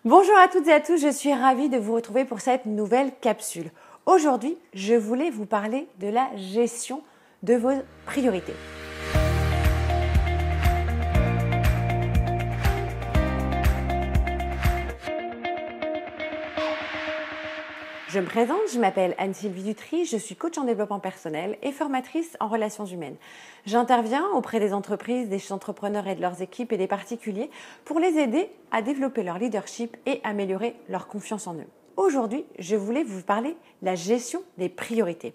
Bonjour à toutes et à tous, je suis ravie de vous retrouver pour cette nouvelle capsule. Aujourd'hui, je voulais vous parler de la gestion de vos priorités. Je me présente, je m'appelle Anne-Sylvie Dutry, je suis coach en développement personnel et formatrice en relations humaines. J'interviens auprès des entreprises, des entrepreneurs et de leurs équipes et des particuliers pour les aider à développer leur leadership et améliorer leur confiance en eux. Aujourd'hui, je voulais vous parler de la gestion des priorités.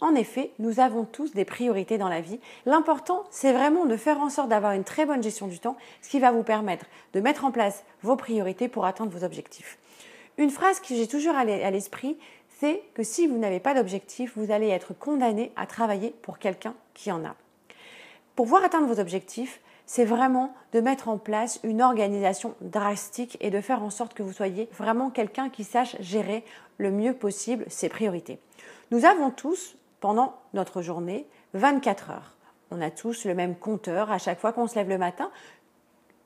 En effet, nous avons tous des priorités dans la vie. L'important, c'est vraiment de faire en sorte d'avoir une très bonne gestion du temps, ce qui va vous permettre de mettre en place vos priorités pour atteindre vos objectifs. Une phrase que j'ai toujours à l'esprit, c'est que si vous n'avez pas d'objectif, vous allez être condamné à travailler pour quelqu'un qui en a. Pour pouvoir atteindre vos objectifs, c'est vraiment de mettre en place une organisation drastique et de faire en sorte que vous soyez vraiment quelqu'un qui sache gérer le mieux possible ses priorités. Nous avons tous, pendant notre journée, 24 heures. On a tous le même compteur à chaque fois qu'on se lève le matin.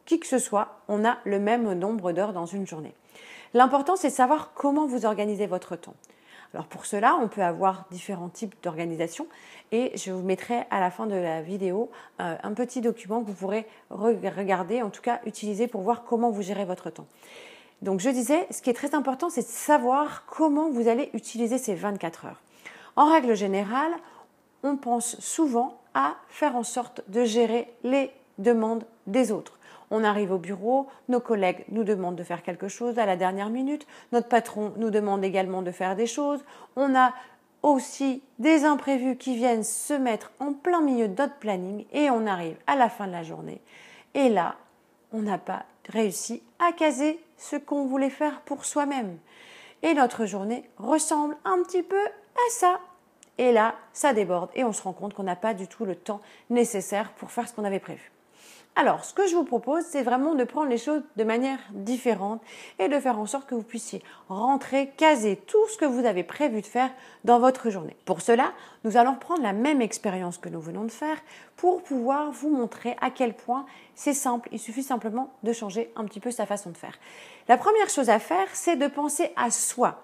Qui que ce soit, on a le même nombre d'heures dans une journée. L'important, c'est de savoir comment vous organisez votre temps. Alors pour cela, on peut avoir différents types d'organisation et je vous mettrai à la fin de la vidéo un petit document que vous pourrez regarder, en tout cas utiliser pour voir comment vous gérez votre temps. Donc je disais, ce qui est très important, c'est de savoir comment vous allez utiliser ces 24 heures. En règle générale, on pense souvent à faire en sorte de gérer les demandes des autres. On arrive au bureau, nos collègues nous demandent de faire quelque chose à la dernière minute, notre patron nous demande également de faire des choses, on a aussi des imprévus qui viennent se mettre en plein milieu de notre planning et on arrive à la fin de la journée. Et là, on n'a pas réussi à caser ce qu'on voulait faire pour soi-même. Et notre journée ressemble un petit peu à ça. Et là, ça déborde et on se rend compte qu'on n'a pas du tout le temps nécessaire pour faire ce qu'on avait prévu. Alors, ce que je vous propose, c'est vraiment de prendre les choses de manière différente et de faire en sorte que vous puissiez rentrer, caser tout ce que vous avez prévu de faire dans votre journée. Pour cela, nous allons prendre la même expérience que nous venons de faire pour pouvoir vous montrer à quel point c'est simple. Il suffit simplement de changer un petit peu sa façon de faire. La première chose à faire, c'est de penser à soi.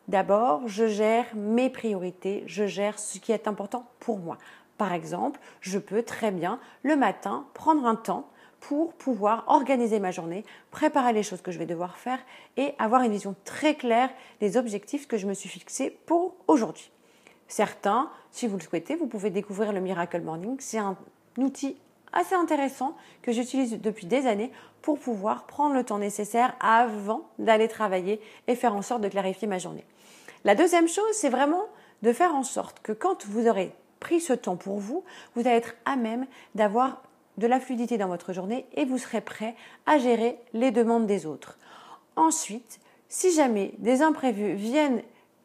D'abord, je gère mes priorités, je gère ce qui est important pour moi. Par exemple, je peux très bien le matin prendre un temps pour pouvoir organiser ma journée, préparer les choses que je vais devoir faire et avoir une vision très claire des objectifs que je me suis fixés pour aujourd'hui. Certains, si vous le souhaitez, vous pouvez découvrir le Miracle Morning. C'est un outil assez intéressant que j'utilise depuis des années pour pouvoir prendre le temps nécessaire avant d'aller travailler et faire en sorte de clarifier ma journée. La deuxième chose, c'est vraiment de faire en sorte que quand vous aurez pris ce temps pour vous, vous allez être à même d'avoir de la fluidité dans votre journée et vous serez prêt à gérer les demandes des autres. Ensuite, si jamais des imprévus viennent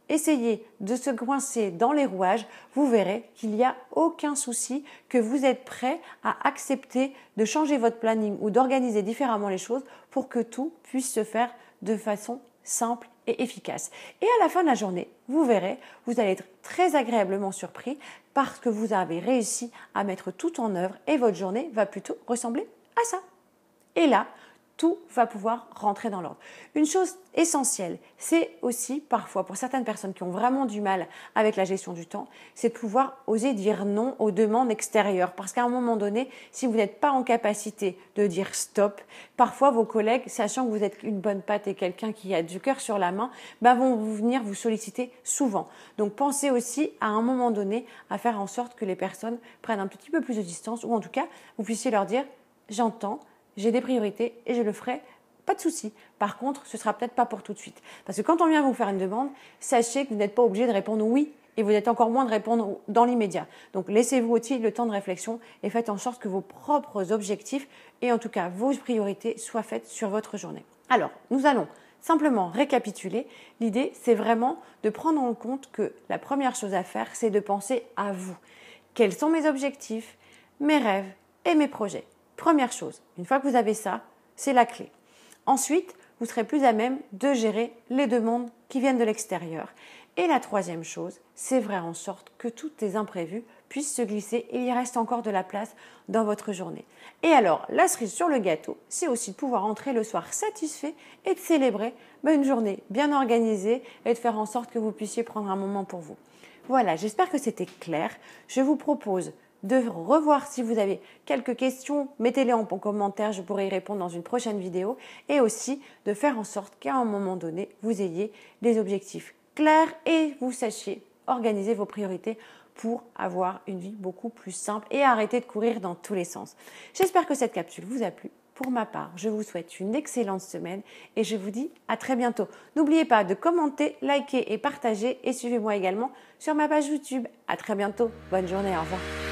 essayer de se coincer dans les rouages, vous verrez qu'il n'y a aucun souci, que vous êtes prêt à accepter de changer votre planning ou d'organiser différemment les choses pour que tout puisse se faire de façon simple et efficace. Et à la fin de la journée, vous verrez, vous allez être très agréablement surpris parce que vous avez réussi à mettre tout en œuvre et votre journée va plutôt ressembler à ça. Et là, tout va pouvoir rentrer dans l'ordre. Une chose essentielle, c'est aussi parfois pour certaines personnes qui ont vraiment du mal avec la gestion du temps, c'est de pouvoir oser dire non aux demandes extérieures. Parce qu'à un moment donné, si vous n'êtes pas en capacité de dire stop, parfois vos collègues, sachant que vous êtes une bonne patte et quelqu'un qui a du cœur sur la main, vont venir vous solliciter souvent. Donc pensez aussi à un moment donné à faire en sorte que les personnes prennent un petit peu plus de distance ou en tout cas, vous puissiez leur dire « j'entends ». J'ai des priorités et je le ferai, pas de souci. Par contre, ce sera peut-être pas pour tout de suite. Parce que quand on vient vous faire une demande, sachez que vous n'êtes pas obligé de répondre oui et vous êtes encore moins de répondre dans l'immédiat. Donc laissez-vous aussi le temps de réflexion et faites en sorte que vos propres objectifs et en tout cas vos priorités soient faites sur votre journée. Alors, nous allons simplement récapituler. L'idée, c'est vraiment de prendre en compte que la première chose à faire, c'est de penser à vous. Quels sont mes objectifs, mes rêves et mes projets ? Première chose, une fois que vous avez ça, c'est la clé. Ensuite, vous serez plus à même de gérer les demandes qui viennent de l'extérieur. Et la troisième chose, c'est faire en sorte que tous les imprévus puisse se glisser et il reste encore de la place dans votre journée. Et alors, la cerise sur le gâteau, c'est aussi de pouvoir rentrer le soir satisfait et de célébrer une journée bien organisée et de faire en sorte que vous puissiez prendre un moment pour vous. Voilà, j'espère que c'était clair. Je vous propose de revoir si vous avez quelques questions, mettez-les en commentaire, je pourrai y répondre dans une prochaine vidéo et aussi de faire en sorte qu'à un moment donné, vous ayez des objectifs clairs et vous sachiez organiser vos priorités pour avoir une vie beaucoup plus simple et arrêter de courir dans tous les sens. J'espère que cette capsule vous a plu. Pour ma part, je vous souhaite une excellente semaine et je vous dis à très bientôt. N'oubliez pas de commenter, liker et partager et suivez-moi également sur ma page YouTube. À très bientôt. Bonne journée. Au revoir.